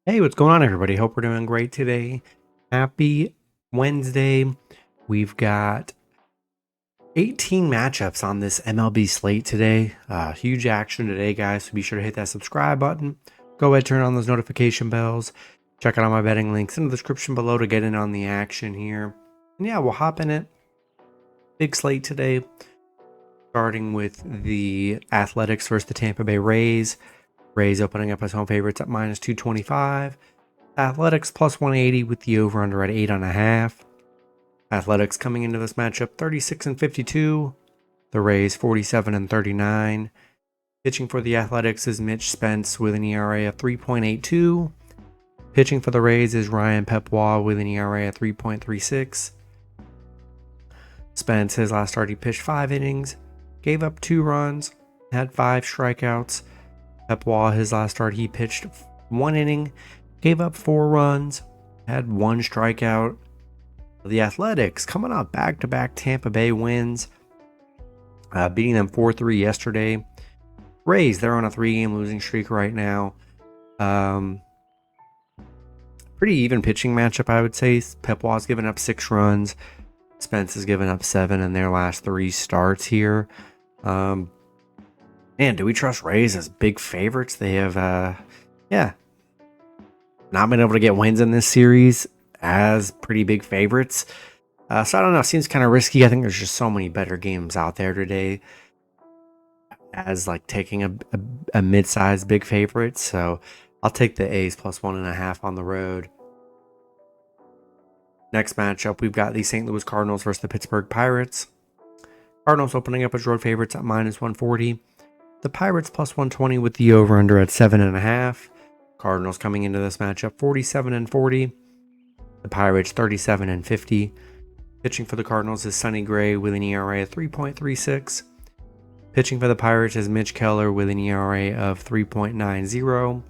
Hey, what's going on, everybody? Hope we're doing great today. Happy Wednesday. We've got 18 matchups on this MLB slate today. Huge action today, guys. So be sure to hit that subscribe button. Go ahead, turn on those notification bells. Check out all my betting links in the description below to get in on the action here. And yeah, we'll hop in it. Big slate today. Starting with the Athletics versus the Tampa Bay Rays. Rays opening up as home favorites at minus 225. Athletics plus 180 with the over-under at 8.5. Athletics coming into this matchup 36-52. The Rays 47-39. Pitching for the Athletics is Mitch Spence with an ERA of 3.82. Pitching for the Rays is Ryan Pepois with an ERA of 3.36. Spence, his last start, he pitched 5 innings, gave up 2 runs, had 5 strikeouts. Pepois, his last start, he pitched 1 inning, gave up 4 runs, had 1 strikeout. The Athletics coming off back-to-back Tampa Bay wins, beating them 4-3 yesterday. Rays, they're on a 3-game losing streak right now. Pretty even pitching matchup, I would say. Pepois given up 6 runs. Spence has given up 7 in their last 3 starts here. Man, do we trust Rays as big favorites? They have, not been able to get wins in this series as pretty big favorites. So I don't know. It seems kind of risky. I think there's just so many better games out there today as like taking a mid-sized big favorite. So I'll take the A's plus 1.5 on the road. Next matchup, we've got the St. Louis Cardinals versus the Pittsburgh Pirates. Cardinals opening up as road favorites at minus 140. The Pirates plus 120 with the over-under at 7.5. Cardinals coming into this matchup 47-40. The Pirates 37-50. Pitching for the Cardinals is Sonny Gray with an ERA of 3.36. Pitching for the Pirates is Mitch Keller with an ERA of 3.90.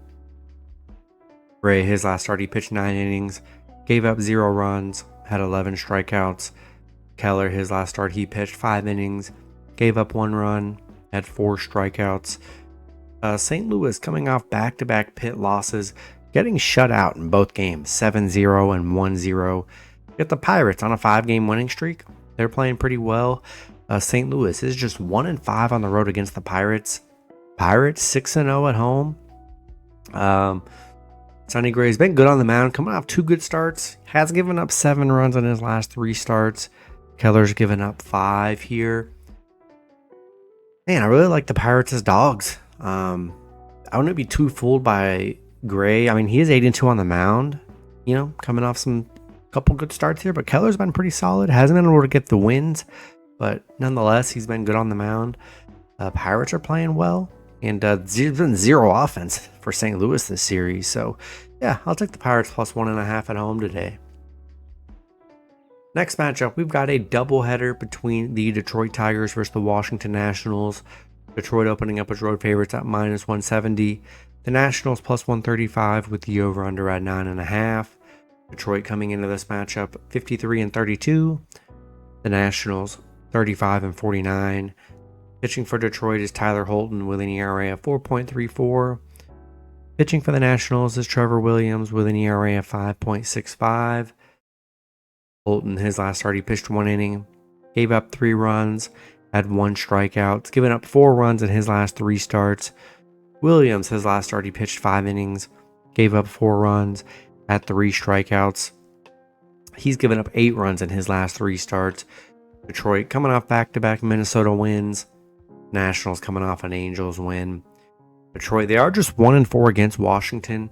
Gray, his last start, he pitched 9 innings, gave up 0 runs, had 11 strikeouts. Keller, his last start, he pitched 5 innings, gave up 1 run, had 4 strikeouts. St. Louis coming off back-to-back pit losses, getting shut out in both games, 7-0 and 1-0. Get the Pirates on a 5-game winning streak. They're playing pretty well. St. Louis is just 1-5 on the road against the Pirates. Pirates 6-0 at home. Sonny Gray's been good on the mound, coming off 2 good starts. Has given up 7 runs in his last 3 starts. Keller's given up 5 here. Man, I really like the Pirates as dogs. I wouldn't be too fooled by Gray. I mean, he is 8-2 on the mound, coming off some couple good starts here, but Keller's been pretty solid. Hasn't been able to get the wins, but nonetheless, he's been good on the mound. Pirates are playing well, and there's been 0 offense for St. Louis this series. So, yeah, I'll take the Pirates plus 1.5 at home today. Next matchup, we've got a doubleheader between the Detroit Tigers versus the Washington Nationals. Detroit opening up as road favorites at minus 170. The Nationals plus 135 with the over-under at 9.5. Detroit coming into this matchup 53-32. The Nationals 35-49. Pitching for Detroit is Tyler Holton with an ERA of 4.34. Pitching for the Nationals is Trevor Williams with an ERA of 5.65. Holton, his last start, he pitched 1 inning, gave up 3 runs, had 1 strikeout, given up 4 runs in his last 3 starts. Williams, his last start, he pitched 5 innings, gave up 4 runs, had 3 strikeouts. He's given up 8 runs in his last 3 starts. Detroit coming off back-to-back Minnesota wins. Nationals coming off an Angels win. Detroit, they are just 1-4 against Washington.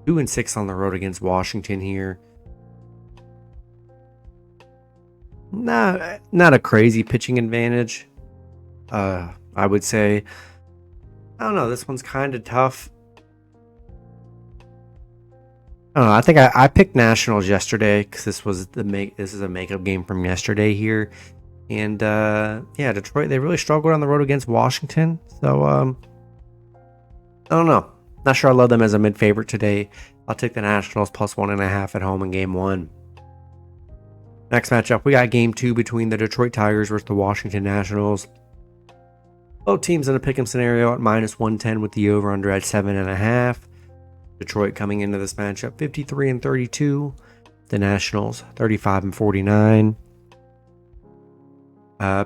2-6 on the road against Washington here. Not a crazy pitching advantage. I would say. I don't know. This one's kind of tough. I don't know. I think I picked Nationals yesterday because this is a makeup game from yesterday here, and Detroit, they really struggled on the road against Washington. So I don't know. Not sure I love them as a mid favorite today. I'll take the Nationals plus 1.5 at home in game 1. Next matchup, we got game 2 between the Detroit Tigers versus the Washington Nationals. Both teams in a pick'em scenario at minus 110 with the over-under at 7.5. Detroit coming into this matchup 53-32. The Nationals 35-49.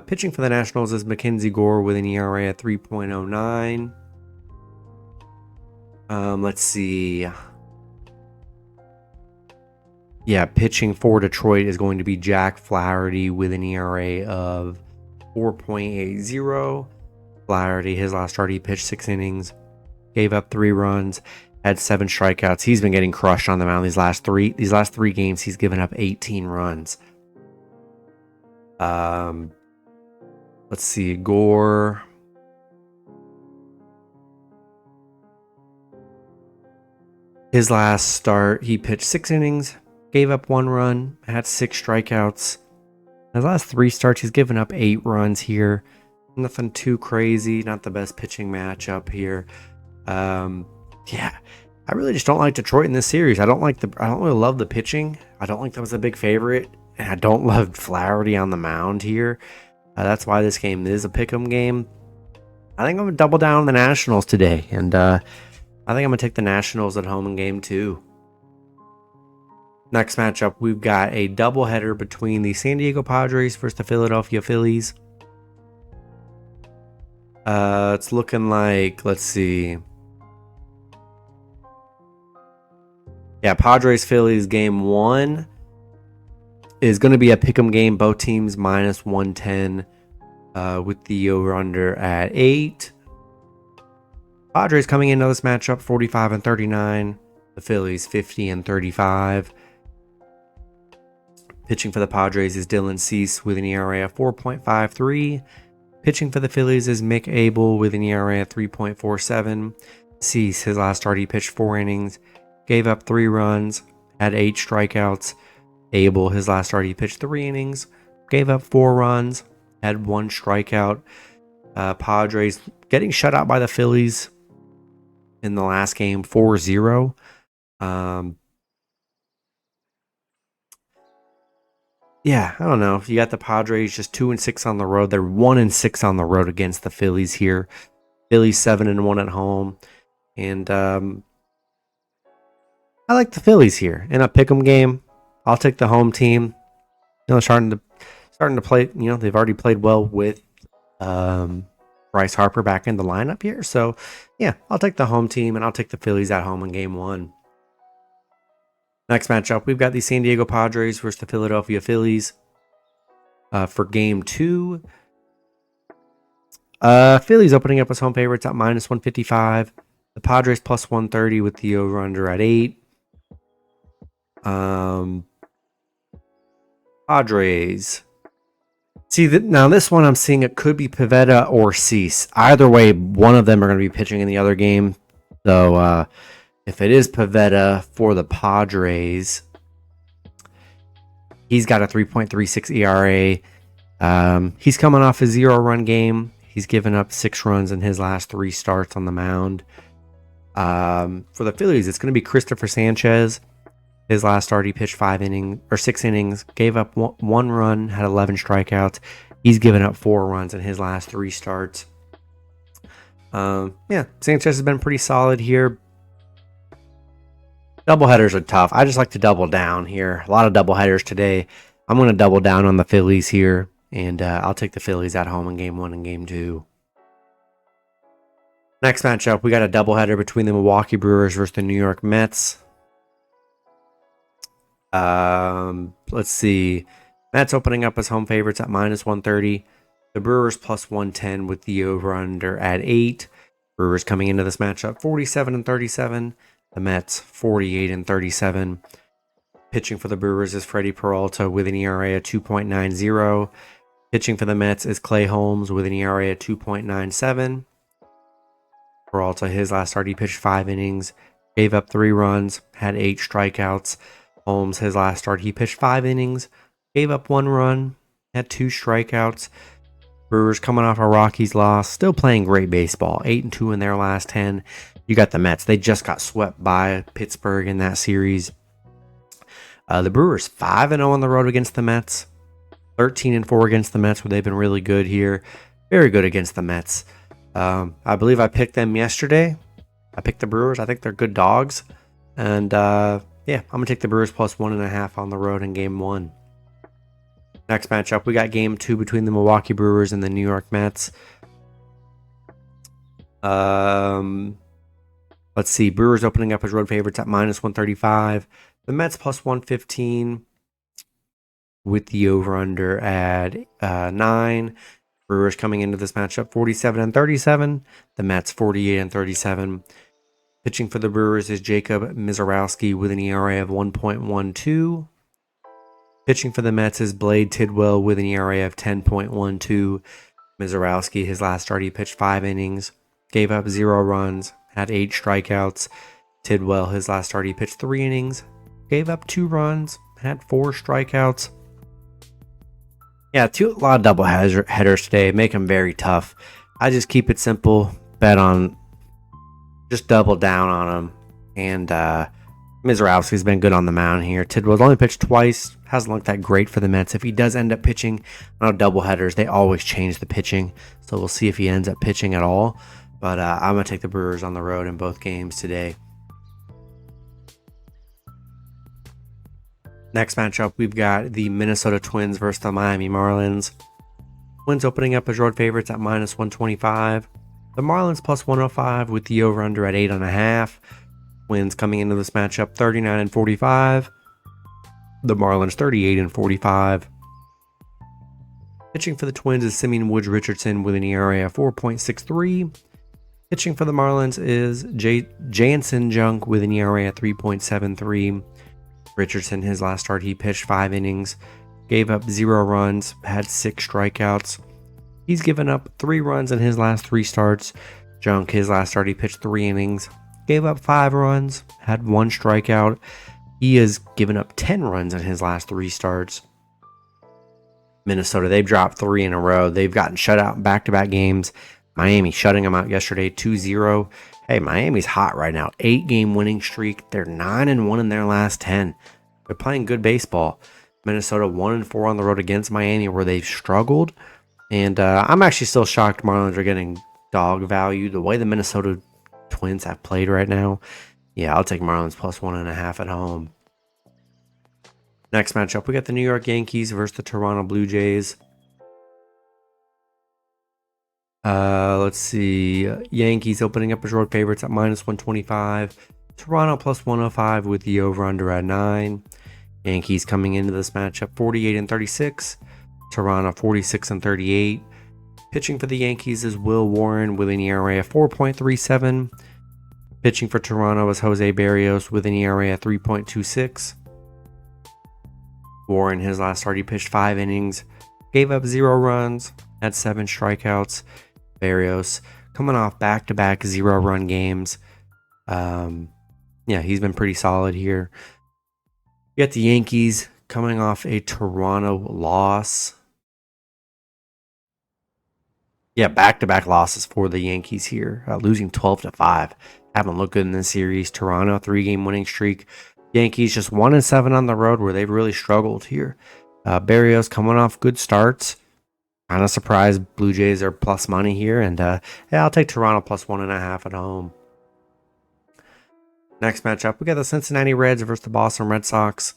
Pitching for the Nationals is Mackenzie Gore with an ERA at 3.09. Let's see. Yeah, pitching for Detroit is going to be Jack Flaherty with an ERA of 4.80. Flaherty, his last start, he pitched 6 innings, gave up 3 runs, had 7 strikeouts. He's been getting crushed on the mound these last three games. He's given up 18 runs. Let's see, Gore. His last start, he pitched 6 innings, gave up 1 run, had 6 strikeouts. His last 3 starts, he's given up 8 runs here. Nothing too crazy, not the best pitching matchup here. Yeah, I really just don't like Detroit in this series. I don't really love the pitching. I don't think that was a big favorite, and I don't love Flaherty on the mound here. That's why this game is a pick'em game. I think I'm gonna double down on the Nationals today, and I think I'm gonna take the Nationals at home in game 2. Next matchup, we've got a doubleheader between the San Diego Padres versus the Philadelphia Phillies. It's looking like, let's see. Yeah, Padres Phillies game 1 is going to be a pick'em game. Both teams minus 110 with the over-under at 8. Padres coming into this matchup 45-39. The Phillies 50-35. Pitching for the Padres is Dylan Cease with an ERA of 4.53. Pitching for the Phillies is Mick Abel with an ERA of 3.47. Cease, his last start, he pitched 4 innings, gave up 3 runs, had 8 strikeouts. Abel, his last start, he pitched 3 innings, gave up 4 runs, had 1 strikeout. Padres getting shut out by the Phillies in the last game 4-0. Yeah, I don't know. You got the Padres just 2-6 on the road. They're 1-6 on the road against the Phillies here. Phillies 7-1 at home. And I like the Phillies here in a pick'em game. I'll take the home team. You know, starting to play. You know, they've already played well with Bryce Harper back in the lineup here. So yeah, I'll take the home team, and I'll take the Phillies at home in game 1. Next matchup, we've got the San Diego Padres versus the Philadelphia Phillies. For game 2, Phillies opening up as home favorites at minus 155. The Padres plus 130 with the over-under at 8. Padres. See, now this one I'm seeing it could be Pivetta or Cease. Either way, one of them are going to be pitching in the other game. So, if it is Pivetta for the Padres, he's got a 3.36 ERA. He's coming off a 0-run game. He's given up 6 runs in his last 3 starts on the mound. For the Phillies, it's going to be Christopher Sanchez. His last start, he pitched 6 innings, gave up 1 run, had 11 strikeouts. He's given up 4 runs in his last 3 starts. Yeah, Sanchez has been pretty solid here. Doubleheaders are tough. I just like to double down here. A lot of doubleheaders today. I'm going to double down on the Phillies here, and I'll take the Phillies at home in game 1 and game 2. Next matchup, we got a doubleheader between the Milwaukee Brewers versus the New York Mets. Let's see. Mets opening up as home favorites at minus 130. The Brewers plus 110 with the over-under at 8. Brewers coming into this matchup 47-37. The Mets 48-37. Pitching for the Brewers is Freddie Peralta with an ERA of 2.90. Pitching for the Mets is Clay Holmes with an ERA of 2.97. Peralta, his last start, he pitched 5 innings, gave up 3 runs, had 8 strikeouts. Holmes, his last start, he pitched 5 innings, gave up 1 run, had 2 strikeouts. Brewers coming off a Rockies loss, still playing great baseball, 8-2 in their last 10. You got the Mets. They just got swept by Pittsburgh in that series. The Brewers 5-0 on the road against the Mets. 13-4 against the Mets, where they've been really good here. Very good against the Mets. I believe I picked them yesterday. I picked the Brewers. I think they're good dogs. And yeah, I'm going to take the Brewers plus 1.5 on the road in game 1. Next matchup, we got game 2 between the Milwaukee Brewers and the New York Mets. Let's see. Brewers opening up as road favorites at minus 135. The Mets plus 115 with the over-under at 9. Brewers coming into this matchup 47-37. The Mets 48-37. Pitching for the Brewers is Jacob Mizorowski with an ERA of 1.12. Pitching for the Mets is Blade Tidwell with an ERA of 10.12. Mizorowski, his last start, he pitched 5 innings, gave up 0 runs, had 8 strikeouts. Tidwell, his last start, he pitched 3 innings, gave up 2 runs, had 4 strikeouts. Yeah, a lot of double headers today. Make them very tough. I just keep it simple. Bet on, just double down on them. And Mizorowski's been good on the mound here. Tidwell's only pitched twice. Hasn't looked that great for the Mets. If he does end up pitching on double headers, they always change the pitching. So we'll see if he ends up pitching at all. But I'm going to take the Brewers on the road in both games today. Next matchup, we've got the Minnesota Twins versus the Miami Marlins. Twins opening up as road favorites at minus 125. The Marlins plus 105 with the over-under at 8.5. Twins coming into this matchup 39-45. The Marlins 38-45. Pitching for the Twins is Simeon Woods Richardson with an ERA of 4.63. Pitching for the Marlins is Jansen Junk with an ERA of 3.73. Richardson, his last start, he pitched 5 innings, gave up 0 runs, had 6 strikeouts. He's given up 3 runs in his last 3 starts. Junk, his last start, he pitched 3 innings, gave up 5 runs, had 1 strikeout. He has given up 10 runs in his last 3 starts. Minnesota, they've dropped 3 in a row. They've gotten shut out in back-to-back games. Miami shutting them out yesterday 2-0. Hey, Miami's hot right now. 8-game winning streak. They're 9-1 in their last 10. They're playing good baseball. Minnesota 1-4 on the road against Miami where they've struggled. And I'm actually still shocked Marlins are getting dog value. The way the Minnesota Twins have played right now. Yeah, I'll take Marlins plus 1.5 at home. Next matchup, we got the New York Yankees versus the Toronto Blue Jays. Let's see. Yankees opening up as road favorites at minus 125. Toronto plus 105 with the over-under at 9. Yankees coming into this matchup 48-36. Toronto 46-38. Pitching for the Yankees is Will Warren with an ERA of 4.37. Pitching for Toronto is Jose Barrios with an ERA of 3.26. Warren, his last start, he pitched 5 innings, gave up 0 runs, had 7 strikeouts. Barrios coming off back-to-back 0-run games. Yeah, he's been pretty solid here. You got the Yankees coming off a Toronto loss. Yeah, back-to-back losses for the Yankees here, losing 12-5. Haven't looked good in this series. Toronto 3-game winning streak. Yankees just 1-7 on the road where they've really struggled here. Barrios coming off good starts. Kind of surprised Blue Jays are plus money here. And yeah, I'll take Toronto plus 1.5 at home. Next matchup, we got the Cincinnati Reds versus the Boston Red Sox.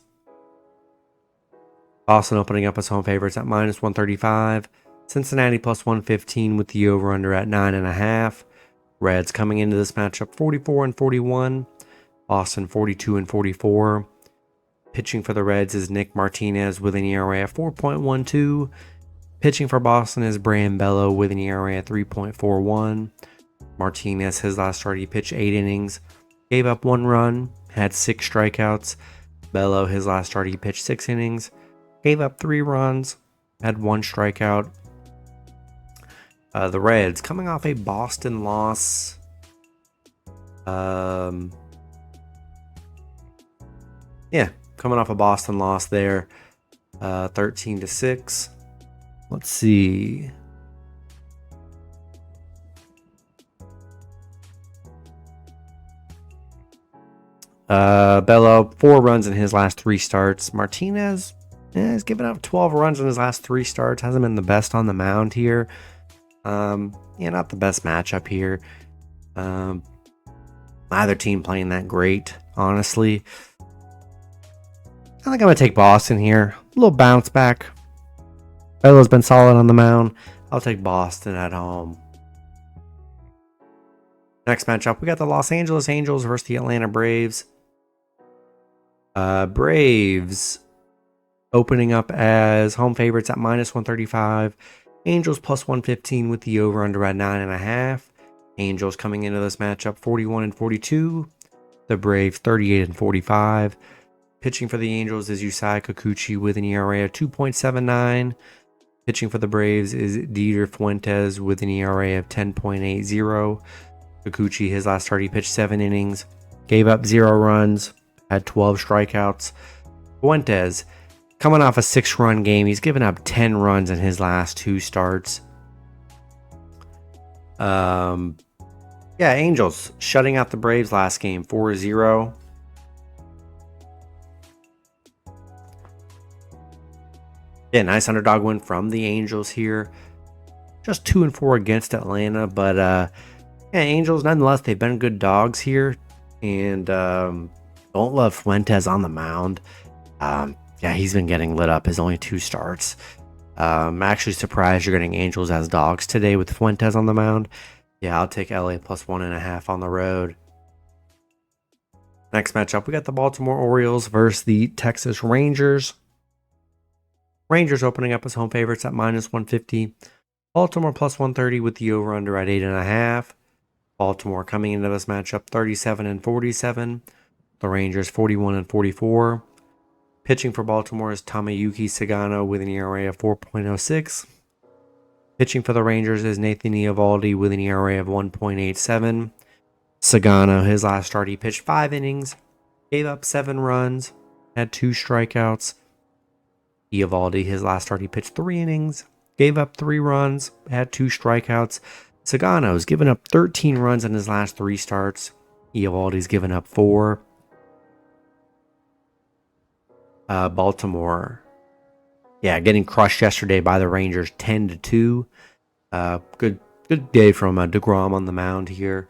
Boston opening up as home favorites at minus 135. Cincinnati plus 115 with the over-under at 9.5. Reds coming into this matchup 44-41. Boston 42-44. Pitching for the Reds is Nick Martinez with an ERA of 4.12. Pitching for Boston is Brian Bello with an ERA of 3.41. Martinez, his last start, he pitched 8 innings, gave up 1 run, had 6 strikeouts. Bello, his last start, he pitched 6 innings, gave up 3 runs, had 1 strikeout. The Reds coming off a Boston loss. Yeah, coming off a Boston loss there, 13-6. Let's see. Bello, 4 runs in his last 3 starts. Martinez has given up 12 runs in his last 3 starts. Hasn't been the best on the mound here. Yeah, not the best matchup here. Neither team playing that great honestly. I think I'm going to take Boston here. A little bounce back. Bella's been solid on the mound. I'll take Boston at home. Next matchup, we got the Los Angeles Angels versus the Atlanta Braves. Braves opening up as home favorites at -135. Angels +115 with the over-under at 9.5. Angels coming into this matchup 41-42. The Braves 38-45. Pitching for the Angels is Yusei Kikuchi with an ERA of 2.79. Pitching for the Braves is Dieter Fuentes with an ERA of 10.80. Kikuchi, his last start, he pitched 7 innings, gave up 0 runs, had 12 strikeouts. Fuentes, coming off a 6-run game, he's given up 10 runs in his last 2 starts. Angels shutting out the Braves last game 4-0. Yeah, nice underdog win from the Angels here. Just 2-4 against Atlanta, but Angels nonetheless, they've been good dogs here, and don't love Fuentes on the mound. He's been getting lit up his only 2 starts. I'm actually surprised you're getting Angels as dogs today with Fuentes on the mound. Yeah, I'll take LA +1.5 on the road. Next matchup, we got the Baltimore Orioles versus the Texas Rangers. Rangers opening up as home favorites at -150. Baltimore +130 with the over-under at 8.5. Baltimore coming into this matchup 37-47. The Rangers 41-44. Pitching for Baltimore is Tomoyuki Sagano with an ERA of 4.06. Pitching for the Rangers is Nathan Eovaldi with an ERA of 1.87. Sagano, his last start, he pitched 5 innings, gave up 7 runs, had 2 strikeouts. Eovaldi, his last start, he pitched 3 innings, gave up 3 runs, had 2 strikeouts. Sagano's given up 13 runs in his last 3 starts. Eovaldi's given up 4. Baltimore, getting crushed yesterday by the Rangers 10-2. Good day from DeGrom on the mound here.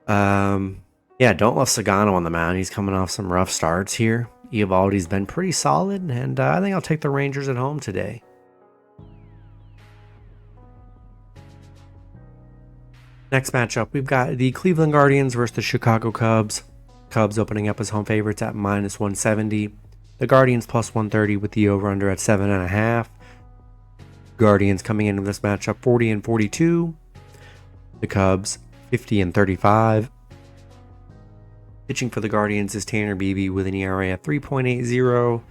Don't love Sagano on the mound. He's coming off some rough starts here. Eovaldi's been pretty solid, and I think I'll take the Rangers at home today. Next matchup, we've got the Cleveland Guardians versus the Chicago Cubs. Cubs opening up as home favorites at -170. The Guardians +130 with the over-under at 7.5. Guardians coming into this matchup 40-42. The Cubs 50-35. Pitching for the Guardians is Tanner Beebe with an ERA of 3.80.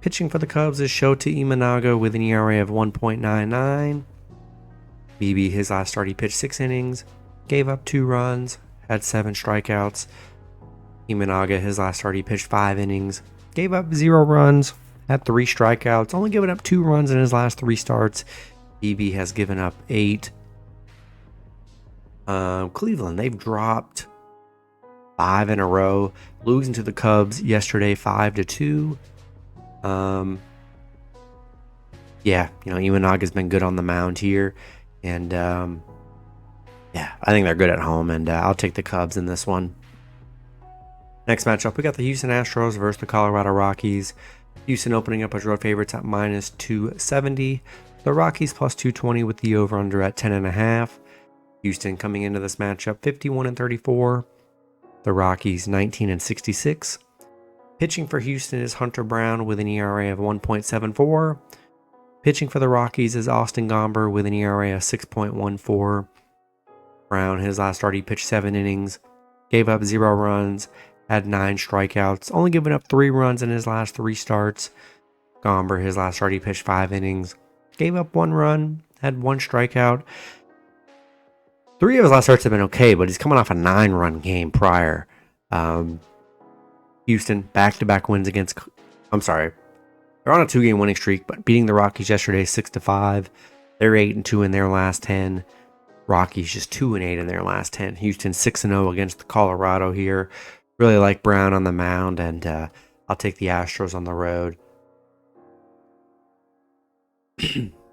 Pitching for the Cubs is Shota Imanaga with an ERA of 1.99. Beebe, his last start, he pitched 6 innings, gave up 2 runs, had 7 strikeouts. Imanaga, his last start, he pitched 5 innings, gave up 0 runs, had 3 strikeouts, only given up 2 runs in his last 3 starts. Beebe has given up 8. Cleveland, they've dropped 5 in a row, losing to the Cubs yesterday 5-2. Imanaga's been good on the mound here, and I think they're good at home, and I'll take the Cubs in this one. Next matchup, we got the Houston Astros versus the Colorado Rockies. Houston opening up as road favorites at -270. The Rockies +220 with the over-under at 10.5. Houston coming into this matchup 51-34. The Rockies 19-66. Pitching for Houston is Hunter Brown with an ERA of 1.74. Pitching for the Rockies is Austin Gomber with an ERA of 6.14. Brown, his last start, he pitched 7 innings, gave up 0 runs, had 9 strikeouts, only given up 3 runs in his last 3 starts. Gomber, his last start, he pitched 5 innings, gave up 1 run, had 1 strikeout. 3 of his last starts have been okay, but he's coming off a 9-run game prior. Houston, back-to-back wins against... they're on a 2-game winning streak, but beating the Rockies yesterday 6-5. They're 8-2 in their last 10. Rockies just 2-8 in their last 10. Houston 6-0 against Colorado here. Really like Brown on the mound, and I'll take the Astros on the road.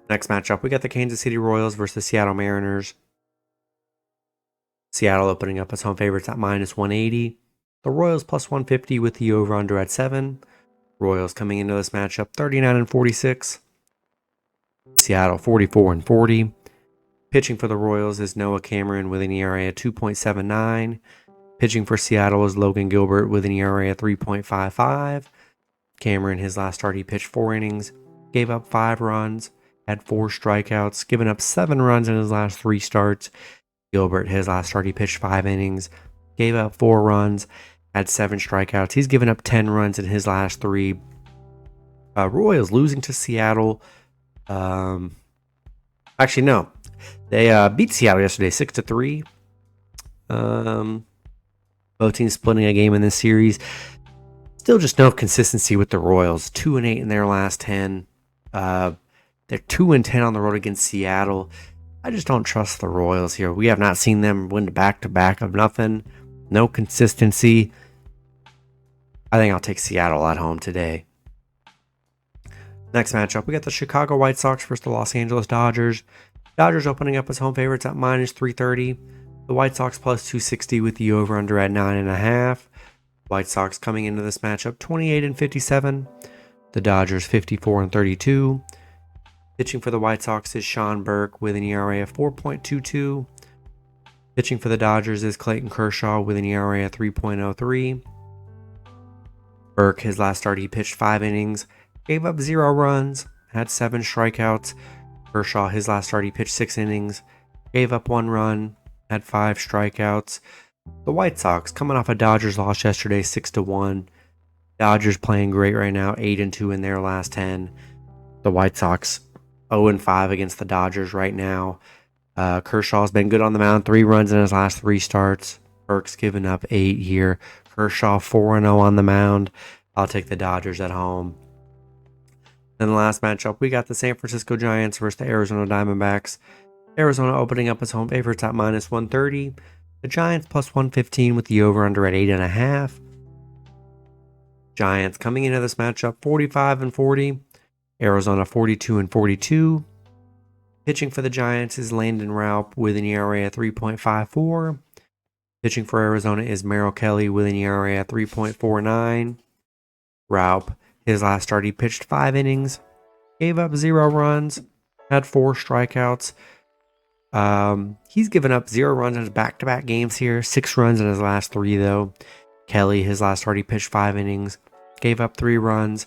Next matchup, we got the Kansas City Royals versus the Seattle Mariners. Seattle opening up as home favorites at -180. The Royals plus 150 with the over-under at 7. Royals coming into this matchup 39-46. Seattle 44-40. Pitching for the Royals is Noah Cameron with an ERA at 2.79. Pitching for Seattle is Logan Gilbert with an ERA at 3.55. Cameron, his last start, he pitched 4 innings, gave up 5 runs, had 4 strikeouts, given up 7 runs in his last 3 starts. Gilbert, his last start, he pitched 5 innings, gave up 4 runs, had 7 strikeouts. He's given up 10 runs in his last 3. Royals losing to Seattle. Actually, no. They beat Seattle yesterday 6-3. Both teams splitting a game in this series. Still just no consistency with the Royals. 2-8 in their last 10. They're 2-10 on the road against Seattle. I just don't trust the Royals here. We have not seen them win back-to-back of nothing. No consistency. I think I'll take Seattle at home today. Next matchup, we got the Chicago White Sox versus the Los Angeles Dodgers. Dodgers opening up as home favorites at minus 330. The White Sox plus 260 with the over-under at 9.5. White Sox coming into this matchup 28-57. The Dodgers 54-32. Pitching for the White Sox is Sean Burke with an ERA of 4.22. Pitching for the Dodgers is Clayton Kershaw with an ERA of 3.03. Burke, his last start, he pitched 5 innings, gave up 0 runs, had 7 strikeouts. Kershaw, his last start, he pitched 6 innings, gave up 1 run, had 5 strikeouts. The White Sox coming off a Dodgers loss yesterday, 6-1. Dodgers playing great right now, 8-2 in their last 10. The White Sox 0-5 against the Dodgers right now. Kershaw's been good on the mound, 3 runs in his last 3 starts. Burke's given up 8 here. Kershaw 4-0 on the mound. I'll take the Dodgers at home. Then the last matchup, we got the San Francisco Giants versus the Arizona Diamondbacks. Arizona opening up as home favorites at minus 130. The Giants plus 115 with the over-under at 8.5. Giants coming into this matchup 45-40. Arizona 42-42. Pitching for the Giants is Landon Raup with an ERA at 3.54. Pitching for Arizona is Merrill Kelly with an ERA at 3.49. Raup, his last start, he pitched 5 innings, gave up 0 runs, had 4 strikeouts. He's given up 0 runs in his back-to-back games here, 6 runs in his last 3 though. Kelly, his last start, he pitched 5 innings, gave up 3 runs,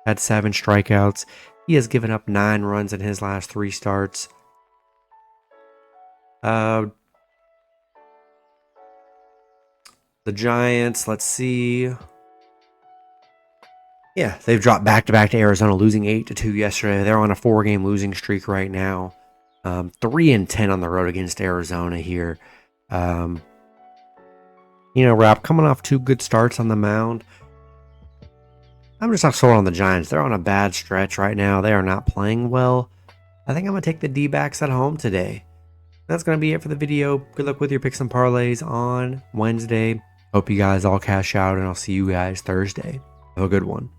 had 7 strikeouts. He has given up 9 runs in his last 3 starts. The Giants, let's see. Yeah, they've dropped back-to-back to Arizona, losing 8-2 yesterday. They're on a 4-game losing streak right now. 3-10 on the road against Arizona here. Raup coming off 2 good starts on the mound. I'm just not sold on the Giants. They're on a bad stretch right now. They are not playing well. I think I'm going to take the D-backs at home today. That's going to be it for the video. Good luck with your picks and parlays on Wednesday. Hope you guys all cash out, and I'll see you guys Thursday. Have a good one.